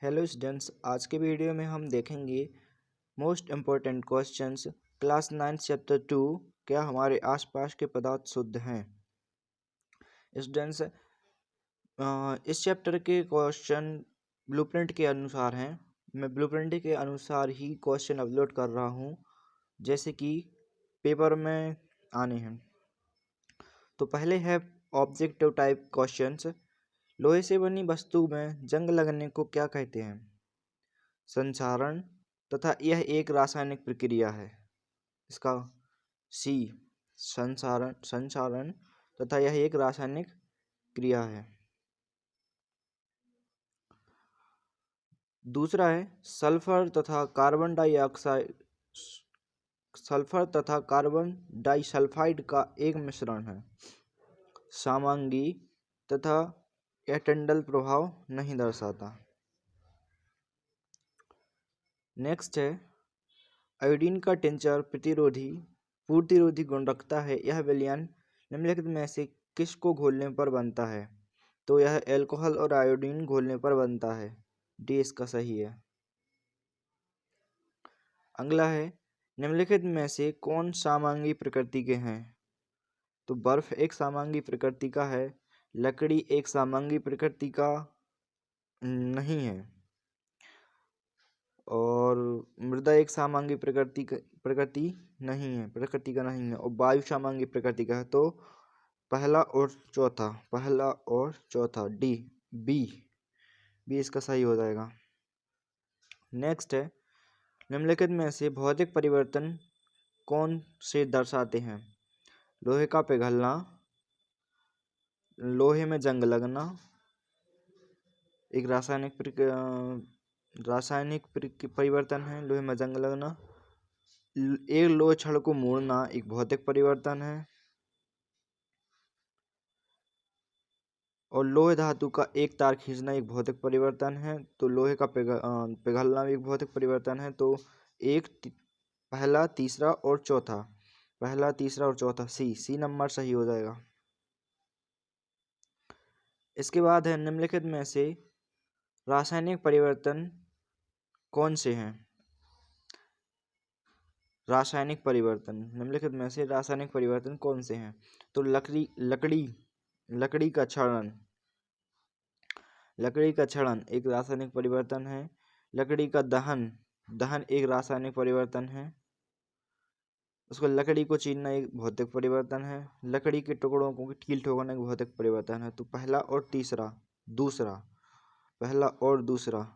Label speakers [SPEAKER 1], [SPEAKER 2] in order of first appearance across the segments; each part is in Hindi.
[SPEAKER 1] हेलो स्टूडेंट्स, आज के वीडियो में हम देखेंगे most important questions class 9 chapter 2। क्या हमारे आसपास के पदार्थ शुद्ध हैं? स्टूडेंट्स, इस चैप्टर के क्वेश्चन ब्लूप्रिंट के अनुसार हैं। मैं ब्लूप्रिंट के अनुसार ही क्वेश्चन अपलोड कर रहा हूँ, जैसे कि पेपर में आने हैं। तो पहले है ऑब्जेक्टिव टाइप क्वेश्चंस। लोहे से बनी वस्तु में जंग लगने को क्या कहते हैं? संक्षारण, तथा यह एक रासायनिक प्रक्रिया है। इसका सी, संक्षारण संक्षारण तथा यह एक रासायनिक क्रिया है। दूसरा है सल्फर तथा कार्बन डाइऑक्साइड, सल्फर तथा कार्बन डाइसल्फाइड का एक मिश्रण है। समांगी तथा यह टंडल प्रभाव नहीं दर्शाता। नेक्स्ट है आयोडीन का टिंचर प्रतिरोधी पूर्तिरोधी गुण रखता है। यह विलयन निम्नलिखित में से किसको घोलने पर बनता है? तो यह एल्कोहल और आयोडीन घोलने पर बनता है। डी इसका सही है। अगला है निम्नलिखित में से कौन समांगी प्रकृति के हैं? तो बर्फ एक समांगी प्रकृति का है, लकड़ी एक समांगी प्रकृति का नहीं है, और मृदा एक समांगी प्रकृति का नहीं है, और वायु समांगी प्रकृति का है। तो पहला और चौथा डी बी इसका सही हो जाएगा। नेक्स्ट है निम्नलिखित में से भौतिक परिवर्तन कौन से दर्शाते हैं? लोहे का पिघलना, लोहे में जंग लगना, एक रासायनिक परिवर्तन है। लोहे में जंग लगना, एक लोह छड़ को मोड़ना एक भौतिक परिवर्तन है, और लोहे धातु का एक तार खींचना एक भौतिक परिवर्तन है। तो लोहे का पिघलना भी एक भौतिक परिवर्तन है। तो पहला, तीसरा और चौथा सी नंबर सही हो जाएगा। इसके बाद है निम्नलिखित में से रासायनिक परिवर्तन कौन से हैं? निम्नलिखित में से रासायनिक परिवर्तन कौन से हैं? तो लकड़ी का क्षरण एक रासायनिक परिवर्तन है। लकड़ी का दहन एक रासायनिक परिवर्तन है। उसको लकड़ी को चीरना एक भौतिक परिवर्तन है। लकड़ी के टुकड़ों को कील ठोकना एक भौतिक परिवर्तन है। तो पहला और दूसरा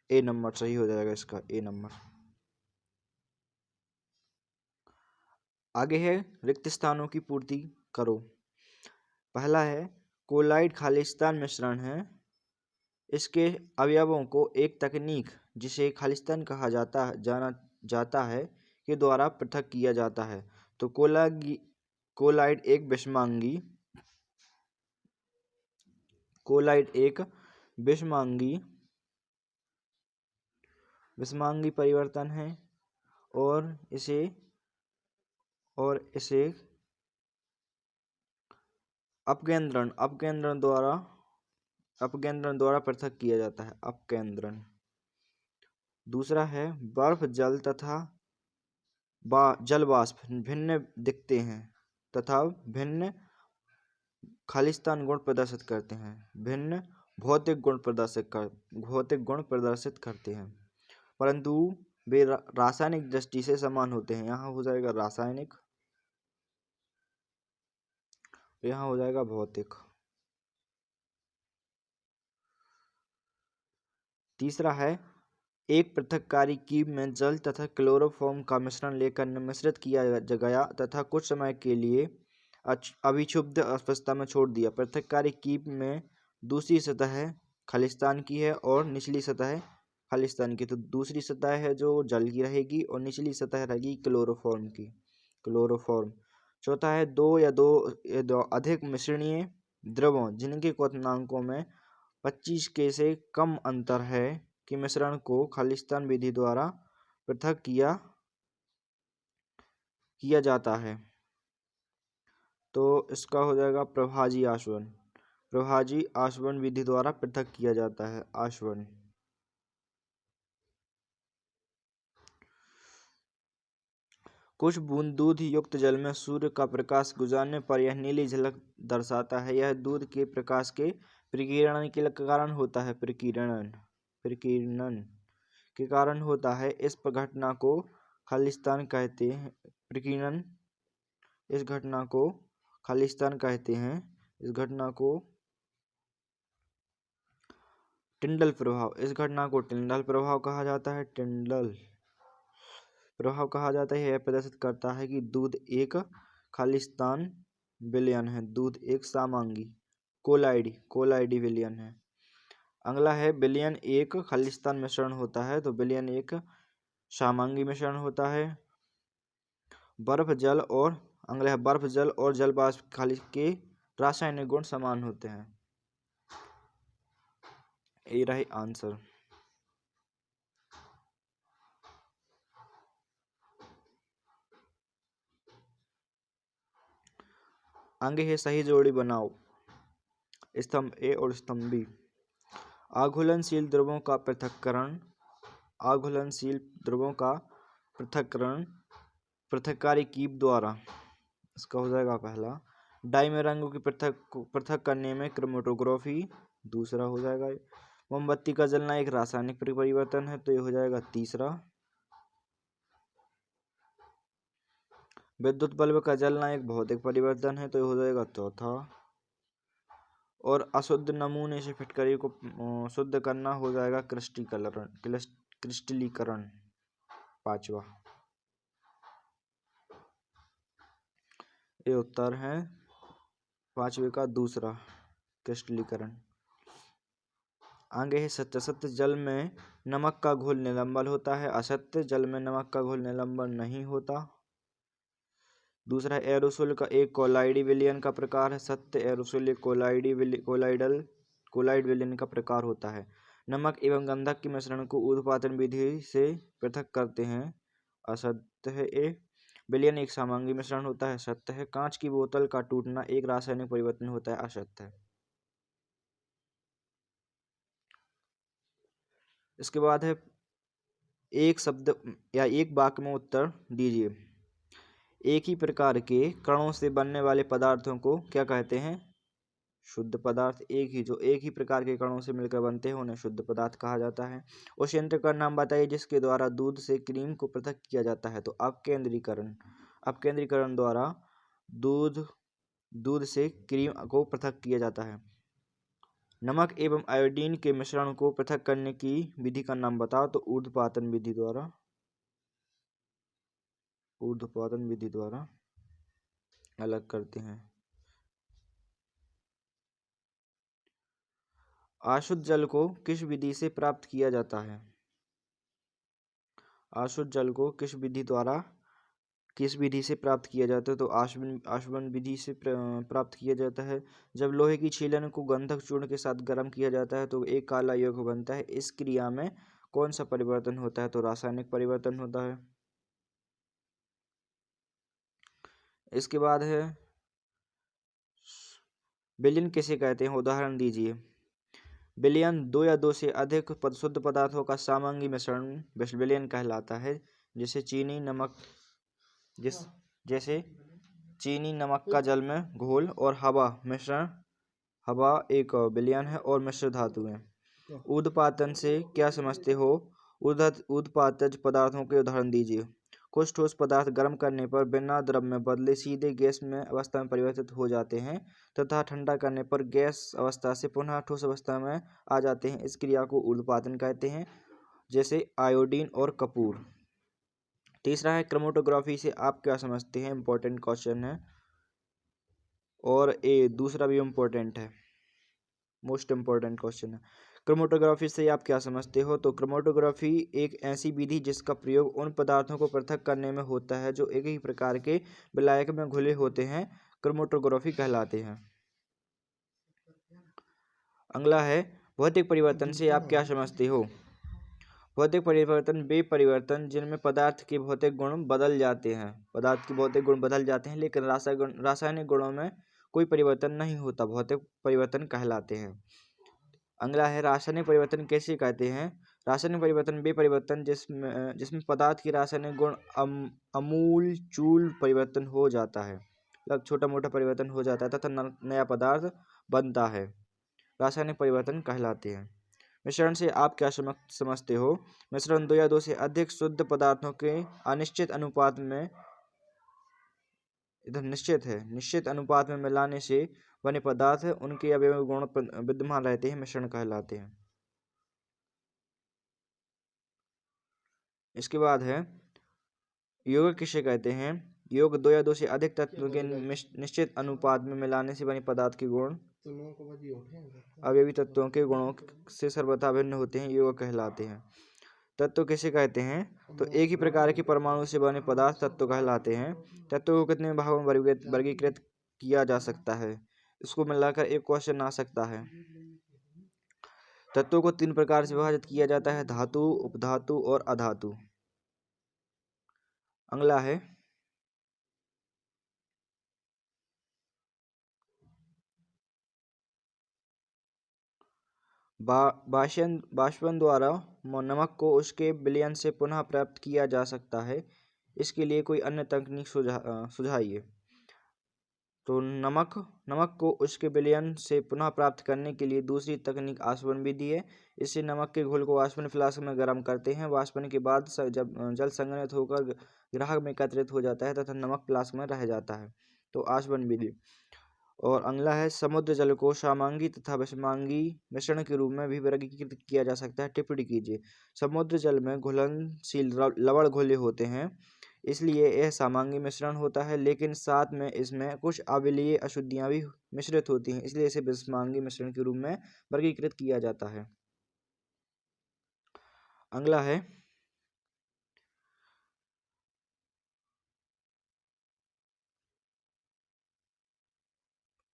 [SPEAKER 1] ए नंबर सही हो जाएगा। इसका ए नंबर। आगे है रिक्त स्थानों की पूर्ति करो। पहला है कोलाइड खालिस्तान मिश्रण है। इसके अवयवों को एक तकनीक जिसे खालिस्तान कहा जाता है के द्वारा पृथक किया जाता है। तो कोलाइड एक विषमांगी परिवर्तन है, और इसे अपकेंद्रण द्वारा पृथक किया जाता है। अपकेंद्रण। दूसरा है बर्फ, जल तथा जल वाष्प भिन्न दिखते हैं तथा भिन्न खालिस्तान गुण प्रदर्शित करते हैं। भिन्न भौतिक गुण प्रदर्शित करते हैं, परंतु वे रासायनिक दृष्टि से समान होते हैं। यहाँ हो जाएगा रासायनिक, यहाँ हो जाएगा भौतिक। तीसरा है एक पृथककारी कीप में जल तथा क्लोरोफॉर्म का मिश्रण लेकर मिश्रित किया गया तथा कुछ समय के लिए अभिक्षुब्ध अवस्था में छोड़ दिया। पृथककारी कीप में दूसरी सतह खालिस्तान की है और निचली सतह खालिस्तान की। तो दूसरी सतह है जो जल की रहेगी और निचली सतह रहेगी क्लोरोफॉर्म। चौथा है दो या दो अधिक मिश्रणीय द्रवों जिनके क्वथनांकों में 25 के से कम अंतर है कि मिश्रण को खालिस्तान विधि द्वारा पृथक किया जाता है। तो इसका हो जाएगा प्रभाजी आसवन विधि द्वारा पृथक किया जाता है। आसवन। कुछ बूंद दूध युक्त जल में सूर्य का प्रकाश गुजरने पर यह नीली झलक दर्शाता है। यह दूध के प्रकाश के प्रकीर्णन के कारण होता है। प्रकीर्णन के कारण होता है। इस घटना को खालिस्तान कहते हैं। प्रकीर्णन इस घटना को खालिस्तान कहते हैं। इस घटना को टिंडल प्रभाव इस घटना को टिंडल प्रभाव कहा जाता है। टिंडल प्रभाव कहा जाता है। यह प्रदर्शित करता है कि दूध एक खालिस्तान विलयन है। दूध एक समांगी कोलाइडी विलयन है। अगला है विलयन एक खालिस्तान मिश्रण होता है। तो विलयन एक समांगी मिश्रण होता है। बर्फ जल और जल वाष्प के रासायनिक गुण समान होते हैं। ये रहे आंसर। आगे है सही जोड़ी बनाओ। स्तंभ ए और स्तंभ बी। आघूलनशील द्रवों का पृथक्कारी कीप द्वारा। इसका हो जाएगा पहला। डाई में रंगों की पृथक करने में क्रोमेटोग्राफी। दूसरा हो जाएगा। मोमबत्ती का जलना एक रासायनिक परिवर्तन है। तो ये हो जाएगा तीसरा। विद्युत बल्ब का जलना एक भौतिक परिवर्तन है। तो ये हो जाएगा चौथा। और अशुद्ध नमूने से फिटकरी को शुद्ध करना हो जाएगा क्रिस्टलीकरण पांचवा। ये उत्तर है पांचवे का दूसरा, क्रिस्टलीकरण। आगे है सत्य। सत्य जल में नमक का घोल निलंबन होता है। असत्य जल में नमक का घोल निलंबन नहीं होता। दूसरा एरोसोल का एक कोलाइडी विलयन का प्रकार है। सत्य एरोसोल एक कोलाइड विलयन का प्रकार होता है। नमक एवं गंधक के मिश्रण को ऊर्ध्वपातन विधि से पृथक करते हैं। असत्य है ए। विलयन एक समांगी मिश्रण होता है। सत्य है। कांच की बोतल का टूटना एक रासायनिक परिवर्तन होता है। असत्य है। इसके बाद है एक शब्द या एक वाक्य में उत्तर दीजिए। एक ही प्रकार के कणों से बनने वाले पदार्थों को क्या कहते हैं? शुद्ध पदार्थ। एक ही प्रकार के कणों से मिलकर बनते हैं उन्हें शुद्ध पदार्थ कहा जाता है। उस यंत्र का नाम बताइए जिसके द्वारा दूध से क्रीम को पृथक किया जाता है। तो अपकेंद्रीकरण द्वारा दूध से क्रीम को पृथक किया जाता है। नमक एवं आयोडीन के मिश्रण को पृथक करने की विधि का नाम बताओ। तो ऊर्ध्वपातन विधि द्वारा अलग करते हैं। अशुद्ध जल को किस विधि से प्राप्त किया जाता है? अशुद्ध जल को किस विधि से प्राप्त किया जाता है? तो आशवन विधि से प्राप्त किया जाता है। जब लोहे की छीलन को गंधक चूर्ण के साथ गर्म किया जाता है तो एक काला यौगिक बनता है। इस क्रिया में कौन सा परिवर्तन होता है? तो रासायनिक परिवर्तन होता है। इसके बाद है विलयन किसे कहते हैं? उदाहरण दीजिए। विलयन दो या दो से अधिक शुद्ध पदार्थों का समांगी मिश्रण विलयन कहलाता है। जैसे चीनी नमक का जल में घोल और हवा एक विलयन है और मिश्र धातु है। ऊर्ध्वपातन से क्या समझते हो? ऊर्ध्वपातज पदार्थों के उदाहरण दीजिए। कुछ ठोस पदार्थ गर्म करने पर बिना द्रव में बदले सीधे गैस में अवस्था में परिवर्तित हो जाते हैं तथा ठंडा करने पर गैस अवस्था से पुनः ठोस अवस्था में आ जाते हैं। इस क्रिया को ऊर्ध्वपातन कहते हैं। जैसे आयोडीन और कपूर। तीसरा है क्रोमेटोग्राफी से आप क्या समझते हैं? इंपॉर्टेंट क्वेश्चन है और ये दूसरा भी इम्पोर्टेंट है, मोस्ट इम्पोर्टेंट क्वेश्चन है। क्रोमेटोग्राफी से आप क्या समझते हो? तो क्रोमेटोग्राफी एक ऐसी विधि जिसका प्रयोग उन पदार्थों को पृथक करने में होता है जो एक ही प्रकार के विलायक में घुले होते हैं, क्रोमेटोग्राफी कहलाते हैं। अगला है भौतिक परिवर्तन से आप क्या समझते हो? भौतिक परिवर्तन वे परिवर्तन जिनमें पदार्थ के भौतिक गुण बदल जाते हैं लेकिन रासायनिक गुणों में कोई परिवर्तन नहीं होता, भौतिक परिवर्तन कहलाते हैं। अगला है रासायनिक परिवर्तन कैसे कहते हैं? रासायनिक परिवर्तन वे परिवर्तन जिसमें पदार्थ की रासायनिक गुण अमूल चूल परिवर्तन हो जाता है, मतलब छोटा मोटा परिवर्तन हो जाता है तथा नया पदार्थ बनता है, रासायनिक परिवर्तन कहलाते हैं। मिश्रण से आप क्या समझते हो? मिश्रण दो या दो से अधिक शुद्ध पदार्थों के अनिश्चित अनुपात में, इधर निश्चित अनुपात में मिलाने से बने पदार्थ उनके अवयव गुण विद्यमान रहते हैं, मिश्रण कहलाते हैं। इसके बाद है योग किसे कहते हैं? योग दो या दो से अधिक तत्वों के निश्चित अनुपात में मिलाने से बने पदार्थ के गुण अवयवी तत्वों के गुणों से सर्वथा भिन्न होते हैं, योग कहलाते हैं। तत्व किसे कहते हैं? तो एक ही प्रकार के परमाणु से बने पदार्थ तत्व कहलाते हैं। तत्व को कितने भागों में वर्गीकृत किया जा सकता है? इसको मिलाकर एक क्वेश्चन आ सकता है। तत्वों को 3 प्रकार से विभाजित किया जाता है: धातु, उपधातु और अधातु। अगला है वाष्पन द्वारा नमक को उसके विलयन से पुनः प्राप्त किया जा सकता है, इसके लिए कोई अन्य तकनीक सुझाइए। तो नमक को उसके विलयन से पुनः प्राप्त करने के लिए दूसरी तकनीक वाष्पन विधि है। इससे नमक के घोल को वाष्पन फ्लास्क में गर्म करते हैं। वाष्पन के बाद जब जल संग्रहित होकर ग्राहक में एकत्रित हो जाता है तथा नमक फ्लास्क में रह जाता है, तो वाष्पन विधि। और अगला है समुद्र जल को सामांगी तथा विषमांगी मिश्रण के रूप में भी वर्गीकृत किया जा सकता है। टिप्पणी कीजिए। समुद्र जल में घुलनशील लवण घोले होते हैं, इसलिए यह सामांगी मिश्रण होता है, लेकिन साथ में इसमें कुछ अम्लीय अशुद्धियां भी मिश्रित होती हैं, इसलिए इसे विषमांगी मिश्रण के रूप में वर्गीकृत किया जाता है। अगला है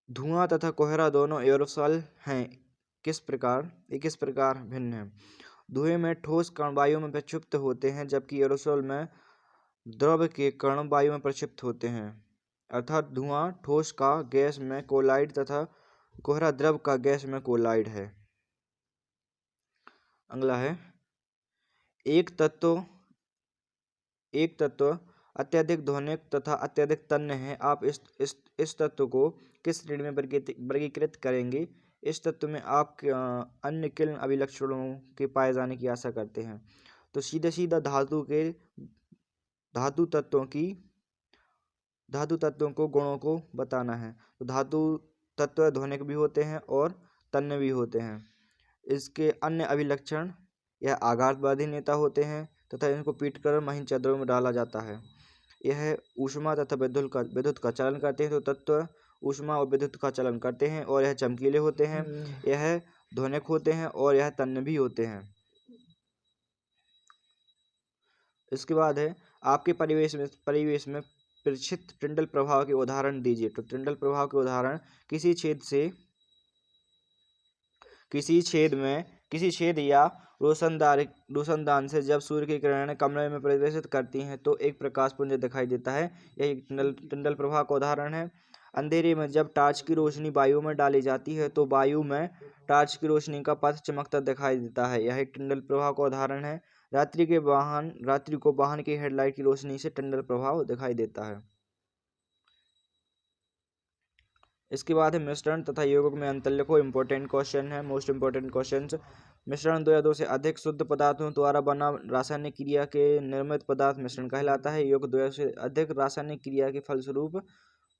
[SPEAKER 1] धुआं तथा कोहरा दोनों एरोसोल हैं, किस प्रकार भिन्न है? धुएं में ठोस कण वायु में प्रक्षिप्त होते हैं, जबकि एरोसोल में द्रव के कण वायु में प्रक्षिप्त होते हैं। अर्थात धुआं ठोस का गैस में कोलाइड तथा कोहरा द्रव का गैस में कोलाइड है। अगला है एक तत्व अत्यधिक ध्वनिक तथा अत्यधिक तन्य है। आप इस तत्व को किस श्रेणी में वर्गीकृत करेंगे? इस तत्व में आप अन्य किन अभिलक्षणों के पाए जाने की आशा करते हैं? तो सीधा धातु तत्वों को गुणों को बताना है। तो धातु तत्व ध्वनिक भी होते हैं और तन्य भी होते हैं। इसके अन्य अभिलक्षण, यह आघातवादी नेता होते हैं तथा इनको पीटकर महीन चादरों में डाला जाता है। यह ऊष्मा तथा विद्युत का चलन करते हैं। तो तत्व ऊष्मा और विद्युत का चलन करते हैं और यह चमकीले होते हैं। यह ध्वनिक होते हैं और यह तन्य भी होते हैं। इसके बाद है आपके परिवेश में प्रक्षिप्त टिंडल प्रभाव के उदाहरण दीजिए। तो टिंडल प्रभाव के उदाहरण किसी छेद या रोशनदान से जब सूर्य की किरणें कमरे में प्रवेशित करती हैं तो एक प्रकाश पुंज दिखाई देता है, यह टिंडल प्रभाव का उदाहरण है। अंधेरे में जब टार्च की रोशनी वायु में डाली जाती है तो वायु में टार्च की रोशनी का पथ चमकता दिखाई देता है, यह एक टिंडल प्रभाव का उदाहरण है। रात्रि को वाहन की हेडलाइट की रोशनी से टिंडल प्रभाव दिखाई देता है। इसके बाद है मिश्रण तथा यौगिक में अंतर लिखो। इंपॉर्टेंट क्वेश्चन है, मोस्ट इंपॉर्टेंट क्वेश्चन। मिश्रण दो या दो से अधिक शुद्ध पदार्थों द्वारा बना रासायनिक क्रिया के निर्मित पदार्थ मिश्रण कहलाता है। यौगिक दो या से अधिक रासायनिक क्रिया के फलस्वरूप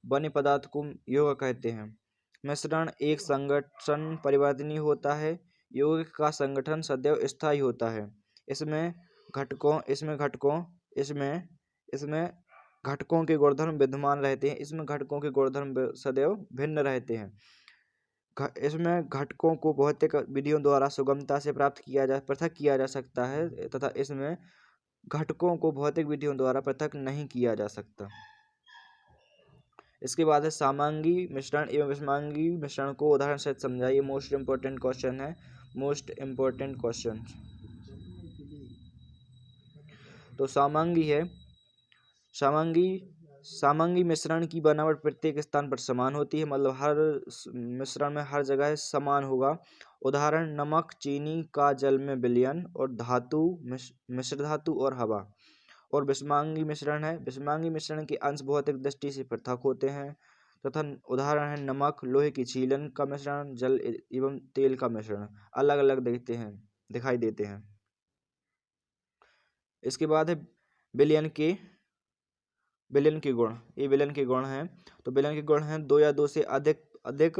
[SPEAKER 1] बने पदार्थ को यौगिक कहते हैं। मिश्रण एक संगठन परिवर्तनीय होता है। यौगिक का संगठन सदैव स्थायी होता है। इसमें घटकों के गुणधर्म विद्यमान रहते हैं। इसमें घटकों के गुणधर्म सदैव भिन्न रहते हैं। इसमें घटकों को भौतिक विधियों द्वारा सुगमता से पृथक किया जा सकता है तथा इसमें घटकों को भौतिक विधियों द्वारा पृथक नहीं किया जा सकता। इसके बाद है सामांगी मिश्रण एवं विषमांगी मिश्रण को उदाहरण सहित समझाइए। मोस्ट इंपोर्टेंट क्वेश्चन है, मोस्ट इंपोर्टेंट क्वेश्चन। तो सामांगी मिश्रण की बनावट प्रत्येक स्थान पर समान होती है, मतलब हर मिश्रण में हर जगह समान होगा उदाहरण नमक, चीनी का जल में विलयन और धातु, मिश्र धातु और हवा। और विषमांगी मिश्रण है, विषमांगी मिश्रण के अंश भौतिक दृष्टि से पृथक होते हैं तथा उदाहरण है नमक, लोहे की छीलन का मिश्रण, जल एवं तेल का मिश्रण, अलग अलग दिखाई देते हैं। इसके बाद है विलयन के गुण। ये विलयन के गुण हैं। तो विलयन के गुण हैं दो या दो से अधिक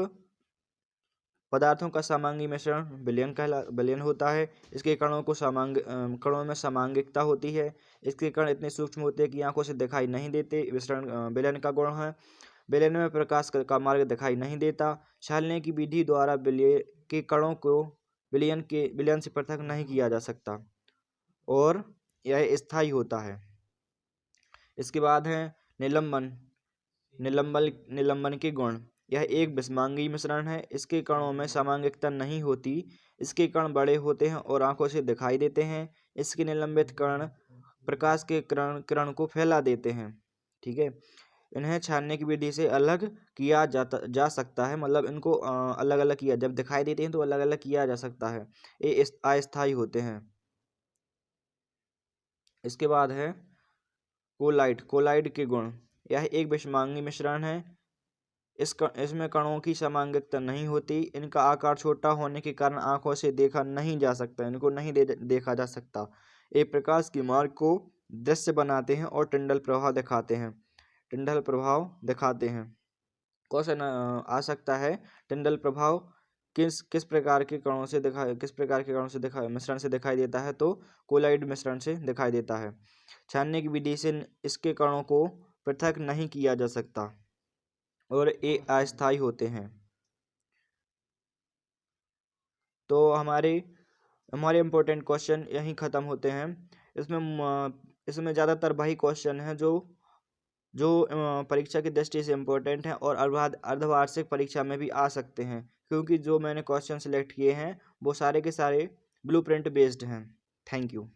[SPEAKER 1] पदार्थों का समांगी मिश्रण विलयन होता है। इसके कणों में समांगिकता होती है। इसके कण इतने सूक्ष्म होते हैं कि आंखों से दिखाई नहीं देते। विलयन का गुण है। विलयन में प्रकाश का मार्ग दिखाई नहीं देता। छानने की विधि द्वारा विलय के कणों को विलयन से पृथक नहीं किया जा सकता और यह स्थायी होता है। इसके बाद है निलंबन के गुण। यह एक विषमांगी मिश्रण है। इसके कणों में समांगिकता नहीं होती। इसके कण बड़े होते हैं और आंखों से दिखाई देते हैं। इसके निलंबित कण प्रकाश के किरण को फैला देते हैं। ठीक है। इन्हें छानने की विधि से अलग किया जा सकता है। मतलब इनको अलग अलग किया, जब दिखाई देते हैं तो अलग अलग किया जा सकता है। ये अस्थायी होते हैं। इसके बाद है कोलाइड के गुण। यह एक विषमांगी मिश्रण है। इसमें कणों की समांगिकता नहीं होती। इनका आकार छोटा होने के कारण आंखों से देखा नहीं जा सकता। इनको नहीं देखा जा सकता। ये प्रकाश के मार्ग को दृश्य बनाते हैं और टिंडल प्रभाव दिखाते हैं। क्वेश्चन आ सकता है टिंडल प्रभाव किस प्रकार के कणों से मिश्रण से दिखाई देता है। तो कोलाइड मिश्रण से दिखाई देता है। छानने की विधि से इसके कणों को पृथक नहीं किया जा सकता और ये अस्थायी होते हैं। तो हमारे इम्पोर्टेंट क्वेश्चन यहीं ख़त्म होते हैं। इसमें ज़्यादातर वही क्वेश्चन हैं जो परीक्षा की दृष्टि से इम्पोर्टेंट हैं और अर्धवार्षिक परीक्षा में भी आ सकते हैं, क्योंकि जो मैंने क्वेश्चन सिलेक्ट किए हैं वो सारे के सारे ब्लूप्रिंट बेस्ड हैं। Thank you.